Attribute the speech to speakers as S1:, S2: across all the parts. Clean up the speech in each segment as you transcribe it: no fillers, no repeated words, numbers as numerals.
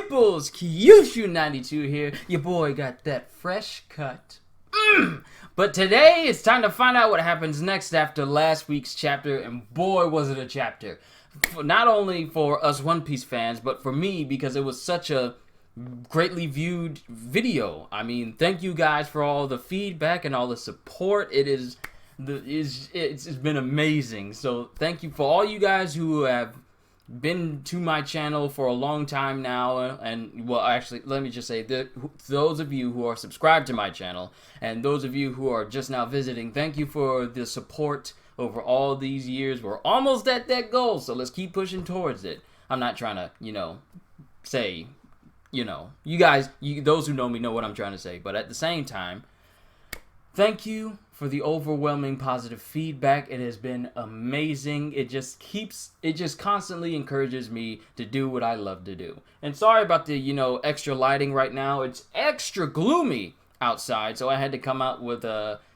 S1: peoples, Kyushu92 here. Your boy got that fresh cut. But today it's time to find out what happens next after last week's chapter, and boy was it a chapter. Not only for us One Piece fans, but for me because it was such a greatly viewed video. I mean, thank you guys for all the feedback and all the support. It's been amazing. So thank you for all you guys who have been to my channel for a long time now, and well, actually, let me just say that those of you who are subscribed to my channel and those of you who are just now visiting, thank you for the support over all these years. We're almost at that goal, so let's keep pushing towards it. I'm not trying to, say, you guys, those who know me know what I'm trying to say, but at the same time, thank you for the overwhelming positive feedback. It has been amazing. It just constantly encourages me to do what I love to do. And sorry about the, extra lighting right now. It's extra gloomy outside, so I had to come out with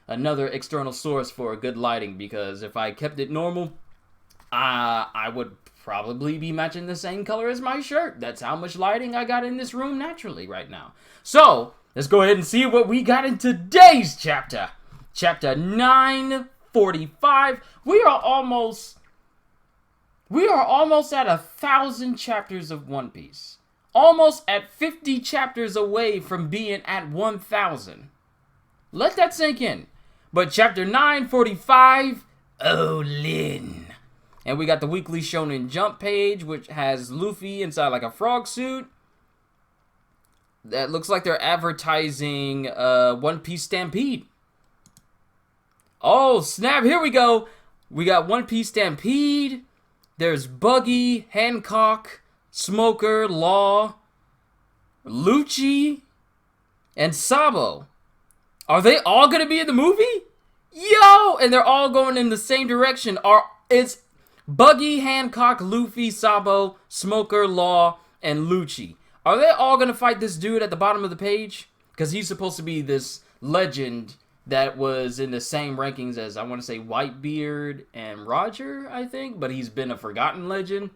S1: another external source for good lighting, because if I kept it normal, I would probably be matching the same color as my shirt. That's how much lighting I got in this room naturally right now. So, let's go ahead and see what we got in today's chapter. Chapter 945. We are almost at 1,000 chapters of One Piece. Almost at 50 chapters away from being at 1,000. Let that sink in. But chapter 945, O-Lin. And we got the Weekly Shonen Jump page, which has Luffy inside like a frog suit. That looks like they're advertising One Piece Stampede. Oh, snap, here we go. We got One Piece Stampede. There's Buggy, Hancock, Smoker, Law, Lucci, and Sabo. Are they all going to be in the movie? Yo! And they're all going in the same direction. It's Buggy, Hancock, Luffy, Sabo, Smoker, Law, and Lucci. Are they all going to fight this dude at the bottom of the page? Because he's supposed to be this legend that was in the same rankings as, I want to say, Whitebeard and Roger, I think. But he's been a forgotten legend.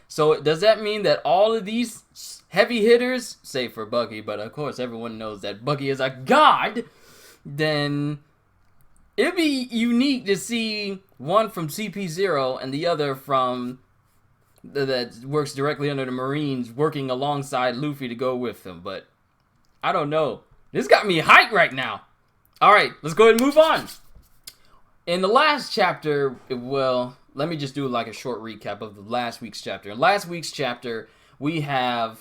S1: So does that mean that all of these heavy hitters, save for Buggy, but of course everyone knows that Buggy is a god, then it'd be unique to see one from CP0 and the other from that works directly under the Marines, working alongside Luffy to go with them. But I don't know. This got me hyped right now. Alright, let's go ahead and move on. In the last chapter, well, let me just do like a short recap of the last week's chapter. In last week's chapter, we have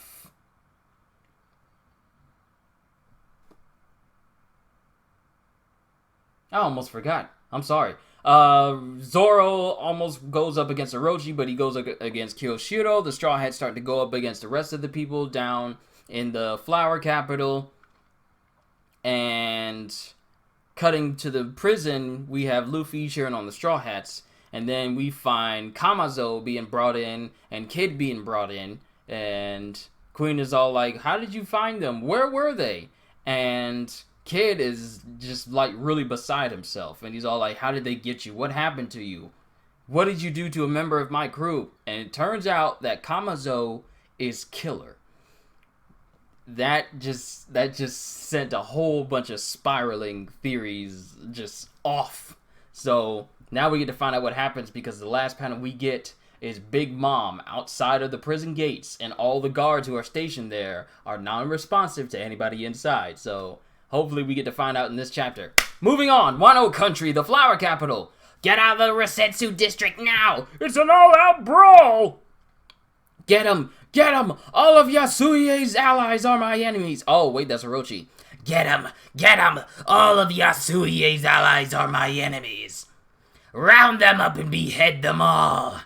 S1: I almost forgot. I'm sorry. Zoro almost goes up against Orochi, but he goes against Kyoshiro. The Straw Hats start to go up against the rest of the people down in the Flower Capital. And cutting to the prison, we have Luffy cheering on the Straw Hats. And then we find Kamazo being brought in and Kid being brought in. And Queen is all like, how did you find them? Where were they? And Kid is just like really beside himself, and he's all like, how did they get you? What happened to you? What did you do to a member of my crew? And it turns out that Kamazo is Killer. That just sent a whole bunch of spiraling theories just off. So now we get to find out what happens, because the last panel we get is Big Mom outside of the prison gates, and all the guards who are stationed there are non-responsive to anybody inside. So hopefully we get to find out in this chapter. Moving on, Wano Country, the Flower Capital. Get out of the Resetsu District now! It's an all-out brawl! Get him! Get him! All of Yasuie's allies are my enemies. Oh, wait, that's Orochi. Get him! Get him! All of Yasuie's allies are my enemies. Round them up and behead them all.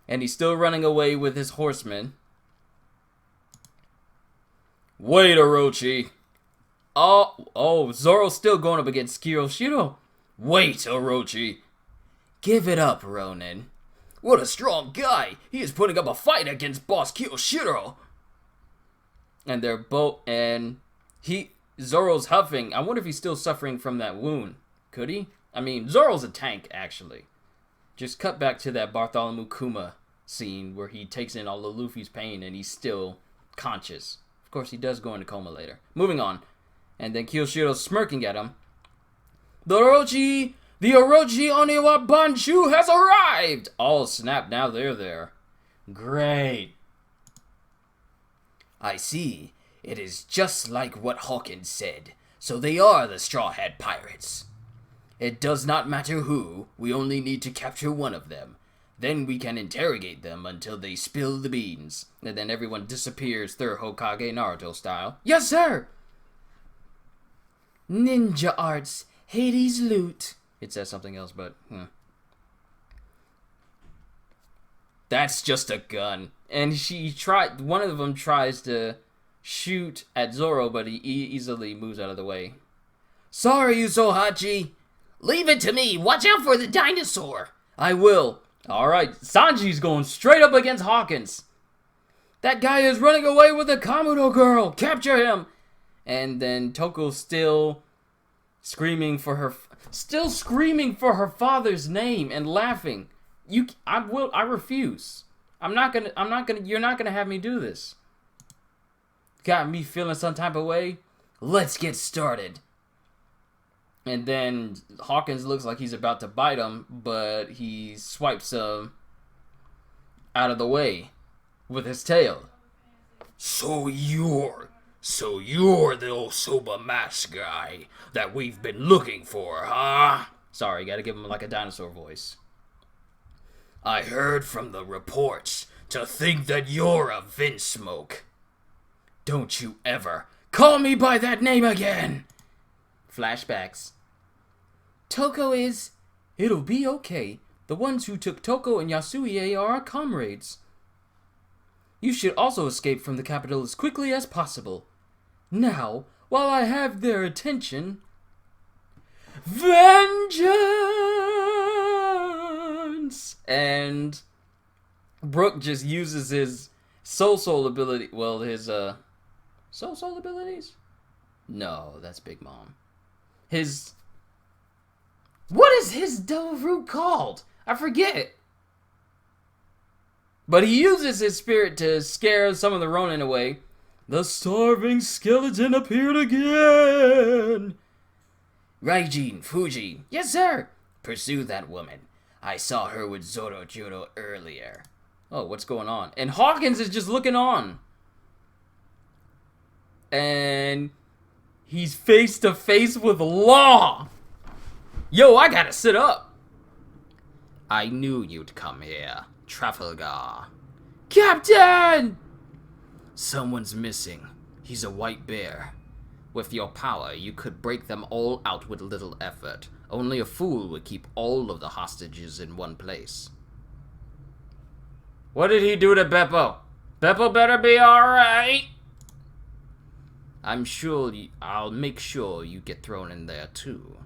S1: And he's still running away with his horsemen. Wait, Orochi. Oh, Zoro's still going up against Kyoshiro. Wait, Orochi. Give it up, Ronin. What a strong guy. He is putting up a fight against Boss Kyoshiro. And they're both, Zoro's huffing. I wonder if he's still suffering from that wound. Could he? I mean, Zoro's a tank, actually. Just cut back to that Bartholomew Kuma scene where he takes in all of Luffy's pain and he's still conscious. Of course, he does go into coma later. Moving on. And then Kyoshiro's smirking at him. The Orochi Oniwa Banshu has arrived! Oh, snap, now they're there. Great. I see. It is just like what Hawkins said. So they are the Straw Hat Pirates. It does not matter who, we only need to capture one of them. Then we can interrogate them until they spill the beans. And then everyone disappears third Hokage Naruto style. Yes, sir! Ninja arts, Hades loot. It says something else, but, That's just a gun. And one of them tries to shoot at Zoro, but he easily moves out of the way. Sorry, Usohachi. Leave it to me. Watch out for the dinosaur. I will. Alright, Sanji's going straight up against Hawkins. That guy is running away with the Kamuto girl. Capture him. And then Toko's still screaming for her father's name and laughing. I refuse. You're not gonna have me do this. Got me feeling some type of way. Let's get started. And then Hawkins looks like he's about to bite him, but he swipes him out of the way with his tail. So you're the Osoba mask guy that we've been looking for, huh? Sorry, gotta give him like a dinosaur voice. I heard from the reports to think that you're a Vinsmoke. Don't you ever call me by that name again! Flashbacks. Toko is... It'll be okay. The ones who took Toko and Yasuie are our comrades. You should also escape from the capital as quickly as possible. Now, while I have their attention... Vengeance! And Brook just uses his soul ability... Well, his, soul abilities? No, that's Big Mom. His... What is his devil fruit called? I forget. But he uses his spirit to scare some of the Ronin away. The starving skeleton appeared again. Raijin, Fuji. Yes, sir. Pursue that woman. I saw her with Zoro Judo earlier. Oh, what's going on? And Hawkins is just looking on. And he's face to face with Law. Yo, I gotta sit up. I knew you'd come here, Trafalgar. Captain! Someone's missing. He's a white bear. With your power, you could break them all out with little effort. Only a fool would keep all of the hostages in one place. What did he do to Beppo? Beppo better be alright. I'll make sure you get thrown in there too.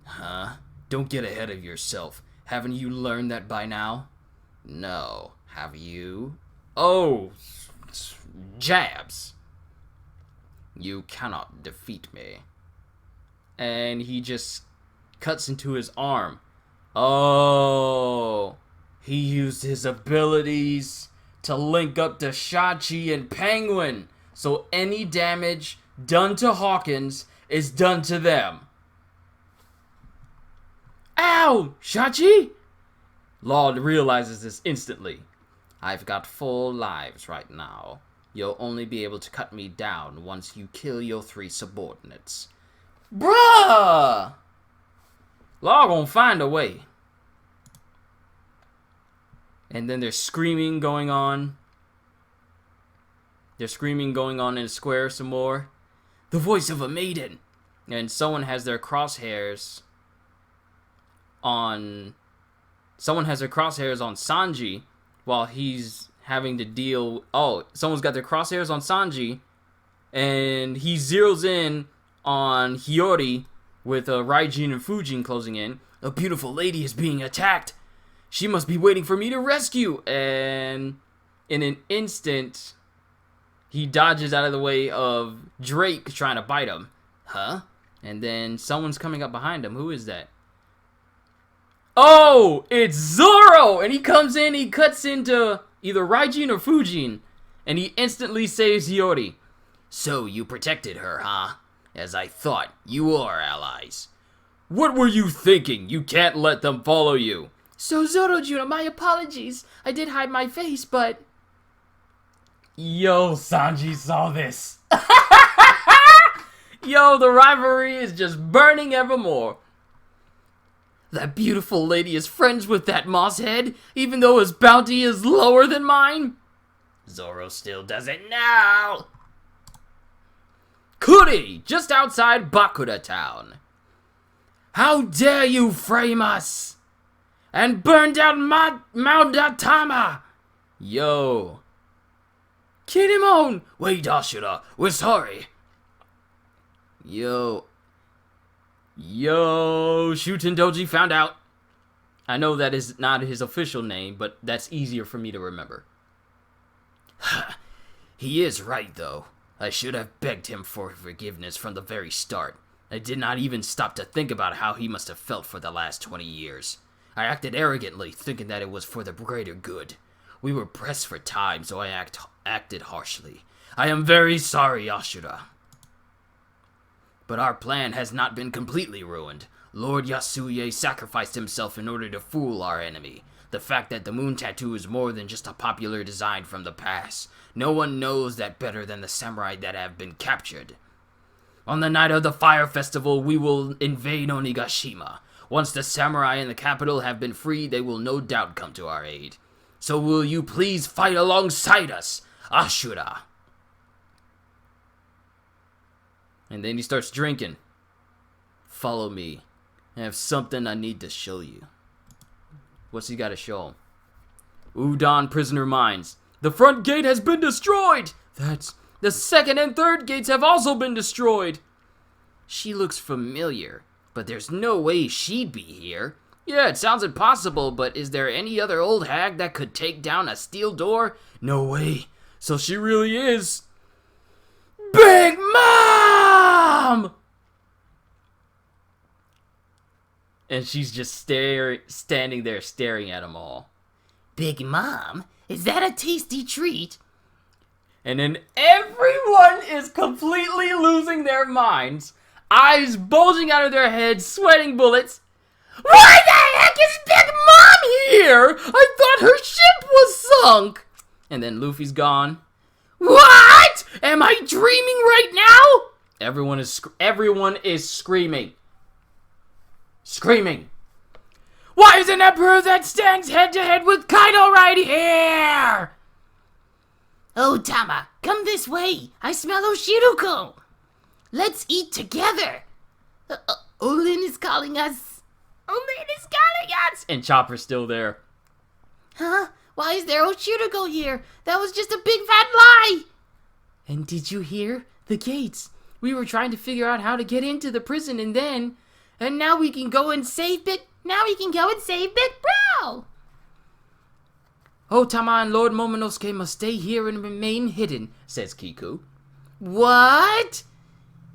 S1: Huh? Don't get ahead of yourself. Haven't you learned that by now? No. Have you? Oh, jabs. You cannot defeat me. And he just cuts into his arm. Oh, he used his abilities to link up to Shachi and Penguin. So any damage done to Hawkins is done to them. Ow! Shachi? Law realizes this instantly. I've got 4 lives right now. You'll only be able to cut me down once you kill your 3 subordinates. Bruh! Law gonna find a way. And then there's screaming going on. There's screaming going on in the square some more. The voice of a maiden. And someone has their crosshairs on Sanji while he's having to deal... Oh, someone's got their crosshairs on Sanji and he zeroes in on Hiyori with Raijin and Fujin closing in. A beautiful lady is being attacked. She must be waiting for me to rescue. And in an instant, he dodges out of the way of Drake trying to bite him. Huh? And then someone's coming up behind him. Who is that? Oh, it's Zoro! And he comes in, he cuts into either Raijin or Fujin, and he instantly saves Hiyori. So you protected her, huh? As I thought, you are allies. What were you thinking? You can't let them follow you.
S2: So Zoro-Juno, my apologies. I did hide my face, but...
S1: Yo, Sanji saw this. Yo, the rivalry is just burning evermore. That beautiful lady is friends with that mosshead, even though his bounty is lower than mine? Zoro still doesn't know. Kuri, just outside Bakura town. How dare you frame us? And burn down Mount Atama! Yo. Kinemon! Wait, Ashura, we're sorry. Yo, Shuten Doji found out. I know that is not his official name, but that's easier for me to remember. He is right, though. I should have begged him for forgiveness from the very start. I did not even stop to think about how he must have felt for the last 20 years. I acted arrogantly, thinking that it was for the greater good. We were pressed for time, so I acted harshly. I am very sorry, Ashura. But our plan has not been completely ruined. Lord Yasuye sacrificed himself in order to fool our enemy. The fact that the moon tattoo is more than just a popular design from the past. No one knows that better than the samurai that have been captured. On the night of the fire festival, we will invade Onigashima. Once the samurai in the capital have been freed, they will no doubt come to our aid. So will you please fight alongside us, Ashura? And then he starts drinking. Follow me. I have something I need to show you. What's he got to show him? Udon prisoner mines. The front gate has been destroyed! That's... The second and third gates have also been destroyed! She looks familiar, but there's no way she'd be here. Yeah, it sounds impossible, but is there any other old hag that could take down a steel door? No way. So she really is... Big Mom! And she's just standing there staring at them all.
S2: Big Mom? Is that a tasty treat?
S1: And then everyone is completely losing their minds. Eyes bulging out of their heads, sweating bullets. Why the heck is Big Mom here? I thought her ship was sunk. And then Luffy's gone. What? Am I dreaming right now? Everyone is screaming. Screaming. Why is an emperor that stands head to head with Kaido right here?
S2: Oh, Tama, come this way. I smell Oshiruko. Let's eat together. O-Lin is calling us. O-Lin is calling us.
S1: And Chopper's still there.
S2: Huh? Why is there Oshiruko here? That was just a big fat lie.
S1: And did you hear? The gates. We were trying to figure out how to get into the prison and now we can go and save Big...
S2: Now we can go and save Big Bro.
S1: Otama and Lord Momonosuke must stay here and remain hidden, says Kiku.
S2: What?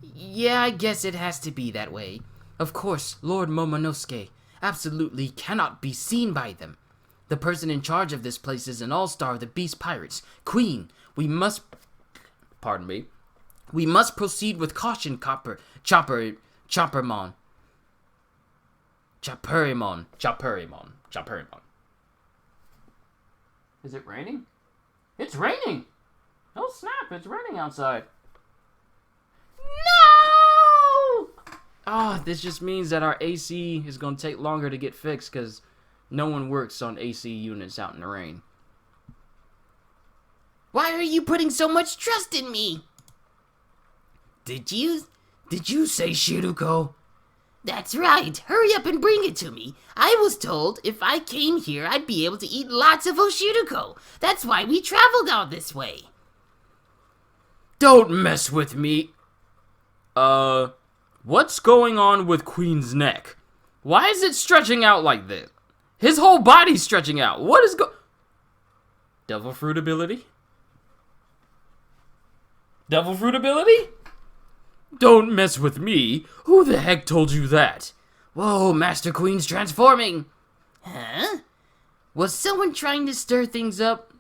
S1: Yeah, I guess it has to be that way. Of course, Lord Momonosuke absolutely cannot be seen by them. The person in charge of this place is an all-star of the Beast Pirates. Queen, we must... Pardon me. We must proceed with caution, Chopperimon. Is it raining? It's raining! Oh snap, it's raining outside. No! Ah, this just means that our AC is going to take longer to get fixed because no one works on AC units out in the rain.
S2: Why are you putting so much trust in me?
S1: Did you say Shiruko?
S2: That's right. Hurry up and bring it to me. I was told if I came here, I'd be able to eat lots of Oshiruko. That's why we traveled all this way.
S1: Don't mess with me. What's going on with Queen's neck? Why is it stretching out like this? His whole body's stretching out. What is Devil fruit ability? Devil fruit ability? Don't mess with me. Who the heck told you that? Whoa, Master Queen's transforming.
S2: Huh? Was someone trying to stir things up?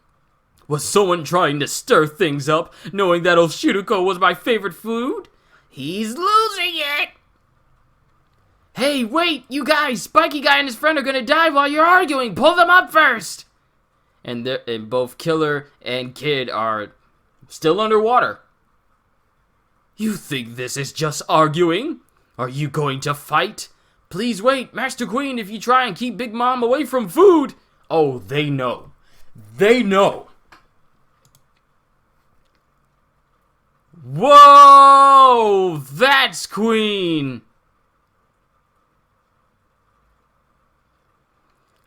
S1: Was someone trying to stir things up, knowing that Oshiruko was my favorite food?
S2: He's losing it!
S1: Hey, wait, you guys! Spiky Guy and his friend are gonna die while you're arguing! Pull them up first! And both Killer and Kid are still underwater. You think this is just arguing? Are you going to fight? Please wait, Master Queen, if you try and keep Big Mom away from food! Oh, they know. They know. Whoa! That's Queen!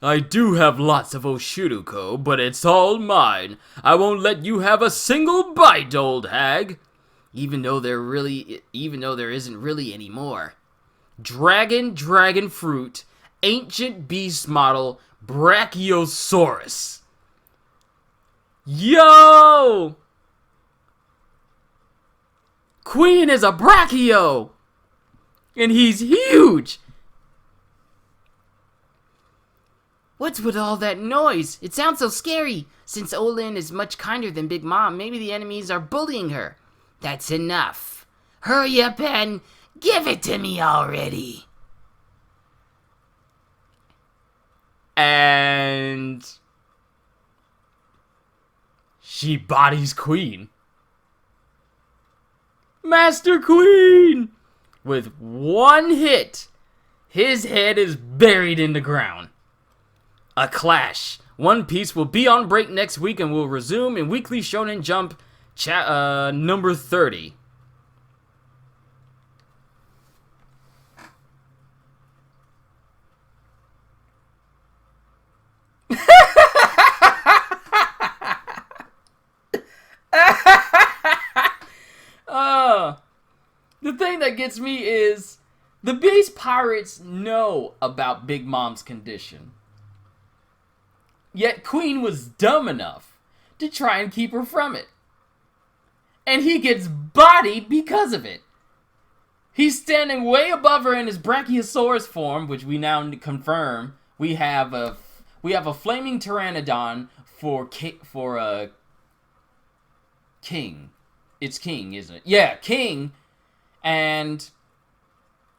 S1: I do have lots of Oshiruko, but it's all mine. I won't let you have a single bite, old hag. Even though there isn't really any more. Dragon fruit, ancient beast model, Brachiosaurus. Yo! Queen is a Brachio! And he's huge!
S2: What's with all that noise? It sounds so scary. Since O-Lin is much kinder than Big Mom, maybe the enemies are bullying her. That's enough. Hurry up and give it to me already.
S1: And she bodies Queen. Master Queen! With one hit, his head is buried in the ground. A clash. One Piece will be on break next week and will resume in Weekly Shonen Jump number 30. The thing that gets me is the base pirates know about Big Mom's condition. Yet Queen was dumb enough to try and keep her from it. And he gets bodied because of it. He's standing way above her in his Brachiosaurus form, which we now confirm. We have a flaming pteranodon for King. It's King, isn't it? Yeah, King. And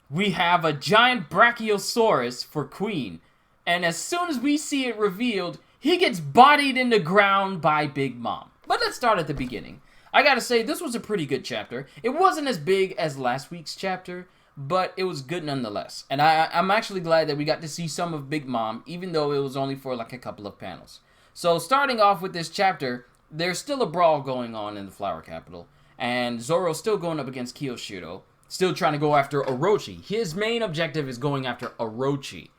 S1: we have a giant Brachiosaurus for Queen. And as soon as we see it revealed, he gets bodied in the ground by Big Mom. But let's start at the beginning. I gotta say, this was a pretty good chapter. It wasn't as big as last week's chapter, but it was good nonetheless. And I'm actually glad that we got to see some of Big Mom, even though it was only for like a couple of panels. So starting off with this chapter, there's still a brawl going on in the Flower Capital. And Zoro's still going up against Kiyoshiro, still trying to go after Orochi. His main objective is going after Orochi.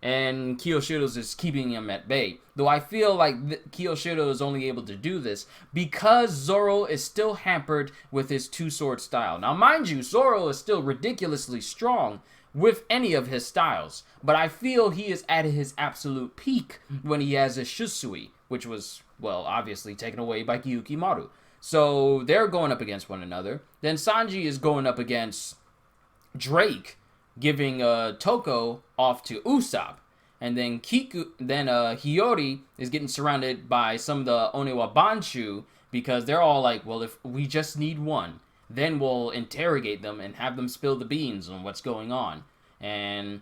S1: And Kiyoshiro's is keeping him at bay. Though I feel like Kiyoshiro is only able to do this because Zoro is still hampered with his two-sword style. Now, mind you, Zoro is still ridiculously strong with any of his styles. But I feel he is at his absolute peak when he has his Shusui, which was, well, obviously taken away by Gyukimaru. So they're going up against one another. Then Sanji is going up against Drake, giving Toko off to Usopp. And then Hiyori is getting surrounded by some of the Onewa Banshu because they're all like, well, if we just need one, then we'll interrogate them and have them spill the beans on what's going on. And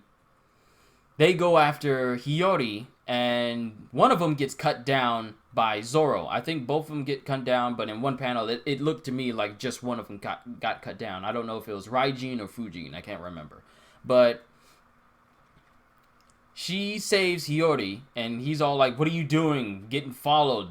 S1: they go after Hiyori, and one of them gets cut down by Zoro. I think both of them get cut down, but in one panel, it looked to me like just one of them got cut down. I don't know if it was Raijin or Fujin. I can't remember. But she saves Hiyori, and he's all like, what are you doing? Getting followed.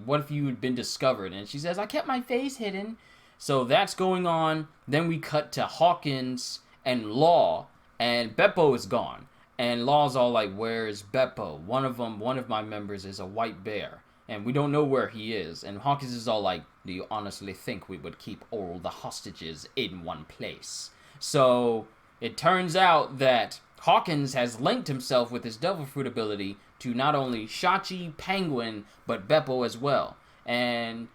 S1: What if you had been discovered? And she says, I kept my face hidden. So that's going on. Then we cut to Hawkins and Law, and Beppo is gone. And Law's all like, where is Beppo? One of my members is a white bear, and we don't know where he is. And Hawkins is all like, do you honestly think we would keep all the hostages in one place? So it turns out that Hawkins has linked himself with his Devil Fruit ability to not only Shachi, Penguin, but Beppo as well. And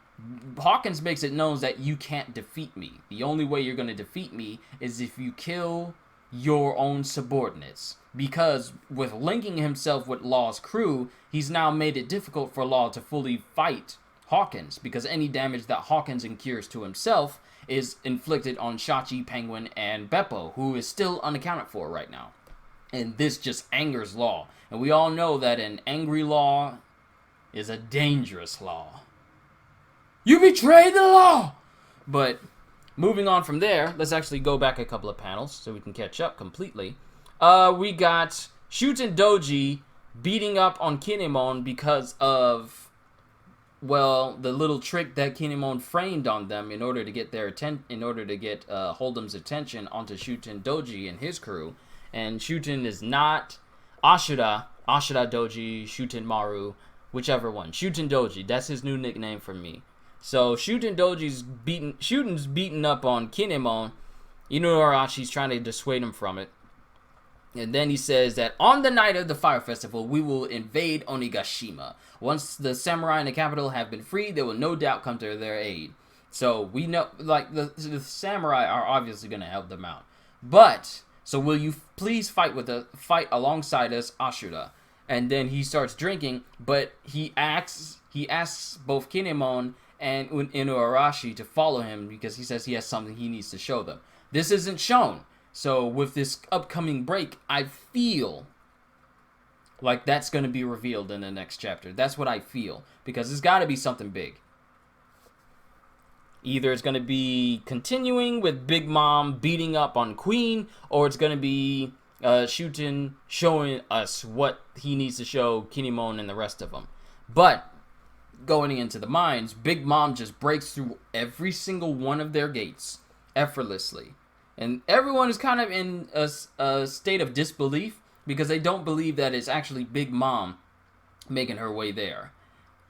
S1: Hawkins makes it known that you can't defeat me. The only way you're going to defeat me is if you kill your own subordinates. Because with linking himself with Law's crew, he's now made it difficult for Law to fully fight Hawkins, because any damage that Hawkins incurs to himself is inflicted on Shachi, Penguin, and Beppo, who is still unaccounted for right now. And this just angers Law. And we all know that an angry Law is a dangerous Law. You betrayed the law! But moving on from there, let's actually go back a couple of panels so we can catch up completely. We got Shuten Doji beating up on Kinemon because of, well, the little trick that Kinemon framed on them in order to get Hold'em's attention onto Shuten Doji and his crew. And Shuten is not Ashura Doji, Shuten Maru, whichever one. Shuten Doji, that's his new nickname for me. So Shuten's beaten up on Kinemon. Inuarachi's trying to dissuade him from it. And then he says that on the night of the fire festival, we will invade Onigashima. Once the samurai in the capital have been freed, they will no doubt come to their aid. So we know, like, the samurai are obviously going to help them out. But, so will you please fight alongside us, Ashura? And then he starts drinking, but he asks both Kinemon and Inuarashi to follow him because he says he has something he needs to show them. This isn't shown. So with this upcoming break, I feel like that's going to be revealed in the next chapter. That's what I feel. Because it's got to be something big. Either it's going to be continuing with Big Mom beating up on Queen, or it's going to be Shuten showing us what he needs to show Kinemon and the rest of them. But going into the mines, Big Mom just breaks through every single one of their gates effortlessly. And everyone is kind of in a state of disbelief because they don't believe that it's actually Big Mom making her way there.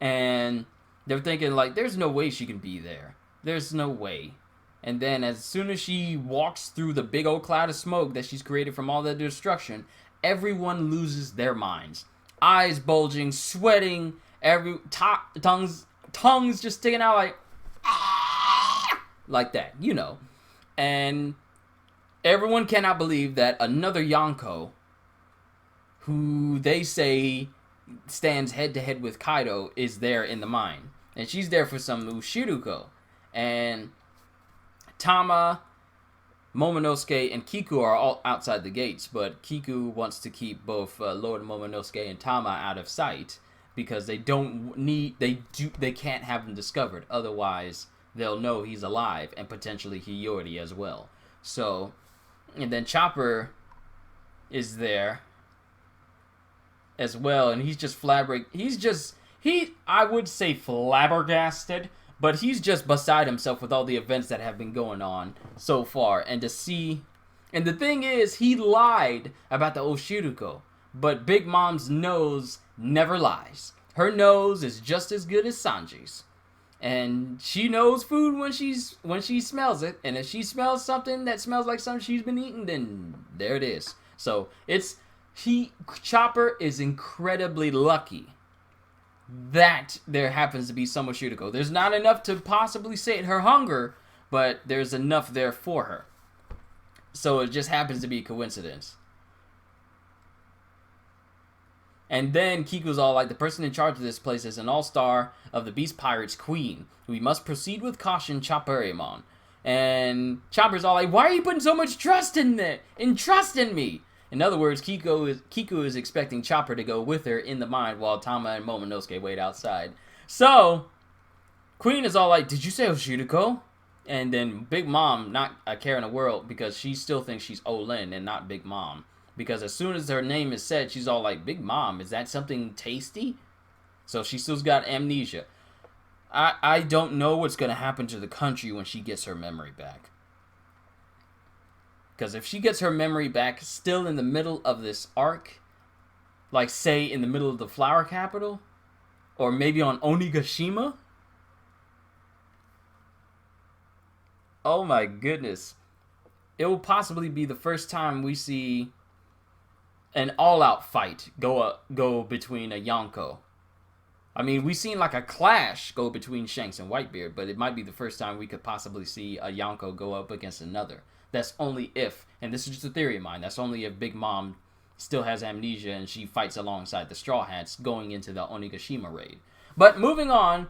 S1: And they're thinking, like, there's no way she can be there. There's no way. And then as soon as she walks through the big old cloud of smoke that she's created from all that destruction, everyone loses their minds. Eyes bulging, sweating, tongues just sticking out like that, And everyone cannot believe that another Yonko, who they say stands head-to-head with Kaido, is there in the mine. And she's there for some Ushiruko. And Tama, Momonosuke, and Kiku are all outside the gates, but Kiku wants to keep both Lord Momonosuke and Tama out of sight because they can't have him discovered. Otherwise, they'll know he's alive and potentially Hiyori as well. So, and then Chopper is there as well, and he's just I would say flabbergasted, but he's just beside himself with all the events that have been going on so far. And the thing is, he lied about the Oshiruko, but Big Mom's nose never lies. Her nose is just as good as Sanji's. And she knows food when she smells it. And if she smells something that smells like something she's been eating, then there it is. So Chopper is incredibly lucky that there happens to be some Oshiriko. There's not enough to possibly sate her hunger, but there's enough there for her. So it just happens to be a coincidence. And then Kiku's all like, the person in charge of this place is an all-star of the Beast Pirates Queen. We must proceed with caution, Chopperimon. And Chopper's all like, why are you putting so much trust in me? In other words, Kiku is expecting Chopper to go with her in the mine while Tama and Momonosuke wait outside. So, Queen is all like, did you say Oshiriko? And then Big Mom, not a care in the world, because she still thinks she's O-Lin and not Big Mom. Because as soon as her name is said, she's all like, Big Mom, is that something tasty? So she still's got amnesia. I don't know what's going to happen to the country when she gets her memory back. Because if she gets her memory back still in the middle of this arc, like say in the middle of the Flower Capital, or maybe on Onigashima, oh my goodness. It will possibly be the first time we see an all-out fight go between a Yonko. I mean, we've seen like a clash go between Shanks and Whitebeard, but it might be the first time we could possibly see a Yonko go up against another. that's only if, and this is just a theory of mine, that's only if Big Mom still has amnesia and she fights alongside the Straw Hats going into the Onigashima raid. But moving on,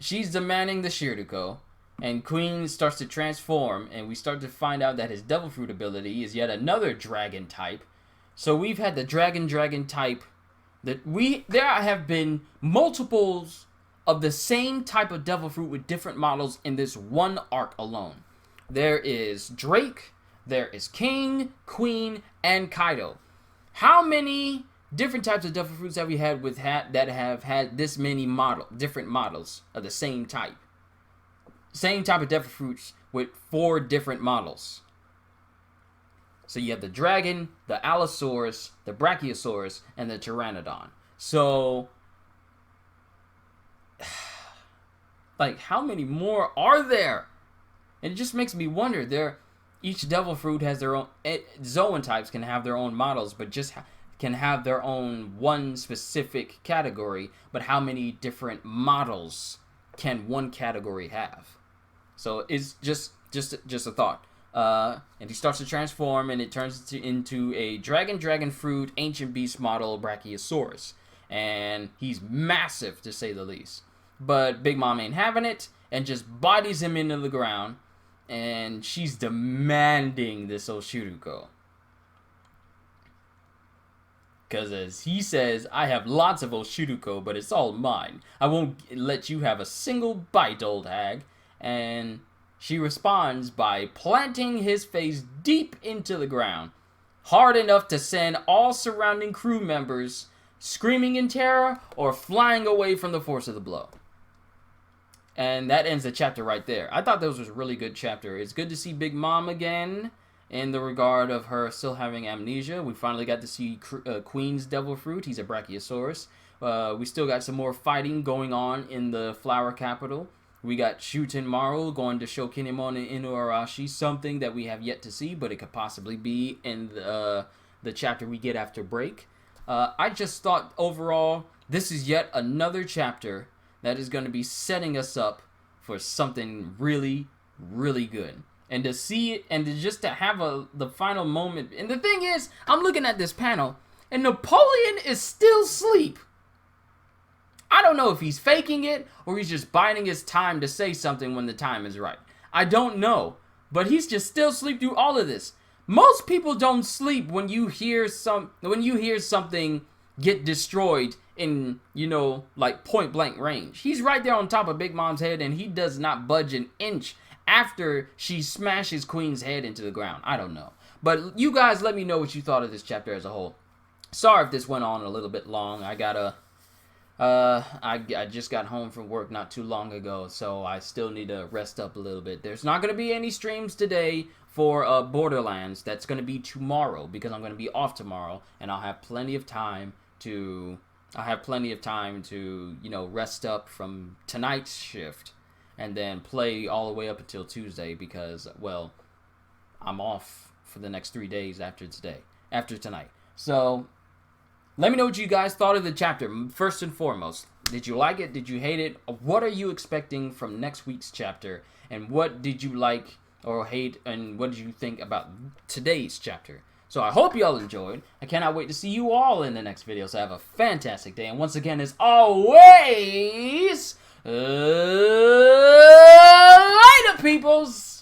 S1: she's demanding the Shiriko, and Queen starts to transform, and we start to find out that his Devil Fruit ability is yet another dragon type. So we've had the dragon type. There have been multiples of the same type of Devil Fruit with different models in this one arc alone. There is Drake, there is King, Queen, and Kaido. How many different types of Devil Fruits have we had that have had this many different models of the same type? Same type of Devil Fruits with 4 different models. So you have the Dragon, the Allosaurus, the Brachiosaurus, and the Pteranodon. So, like, how many more are there? And it just makes me wonder. Each Devil Fruit has their own... Zoan types can have their own models, but just can have their own one specific category. But how many different models can one category have? So it's just a thought. And he starts to transform, and it turns into a dragon fruit ancient beast model Brachiosaurus, and he's massive to say the least. But Big Mom ain't having it, and just bodies him into the ground, and she's demanding this Oshiruko. Because as he says, I have lots of Oshiruko, but it's all mine. I won't let you have a single bite, old hag. And she responds by planting his face deep into the ground, hard enough to send all surrounding crew members screaming in terror or flying away from the force of the blow. And that ends the chapter right there. I thought this was a really good chapter. It's good to see Big Mom again in the regard of her still having amnesia. We finally got to see Queen's Devil Fruit. He's a Brachiosaurus. We still got some more fighting going on in the Flower Capital. We got Shuten Maru going to show Kinemon and Inuarashi something that we have yet to see, but it could possibly be in the chapter we get after break. I just thought overall, this is yet another chapter that is going to be setting us up for something really, really good. And to see it, and just to have the final moment. And the thing is, I'm looking at this panel, and Napoleon is still asleep. I don't know if he's faking it or he's just biding his time to say something when the time is right. I don't know, but he's just still asleep through all of this. Most people don't sleep when you hear something get destroyed in, like point blank range. He's right there on top of Big Mom's head, and he does not budge an inch after she smashes Queen's head into the ground. I don't know, but you guys let me know what you thought of this chapter as a whole. Sorry if this went on a little bit long. I just got home from work not too long ago, so I still need to rest up a little bit. There's not going to be any streams today for Borderlands. That's going to be tomorrow, because I'm going to be off tomorrow, and I'll have plenty of time to rest up from tonight's shift, and then play all the way up until Tuesday, because, well, I'm off for the next 3 days after tonight. So let me know what you guys thought of the chapter. First and foremost, did you like it? Did you hate it? What are you expecting from next week's chapter? And what did you like or hate? And what did you think about today's chapter? So I hope you all enjoyed. I cannot wait to see you all in the next video. So have a fantastic day. And once again, as always, later, peoples!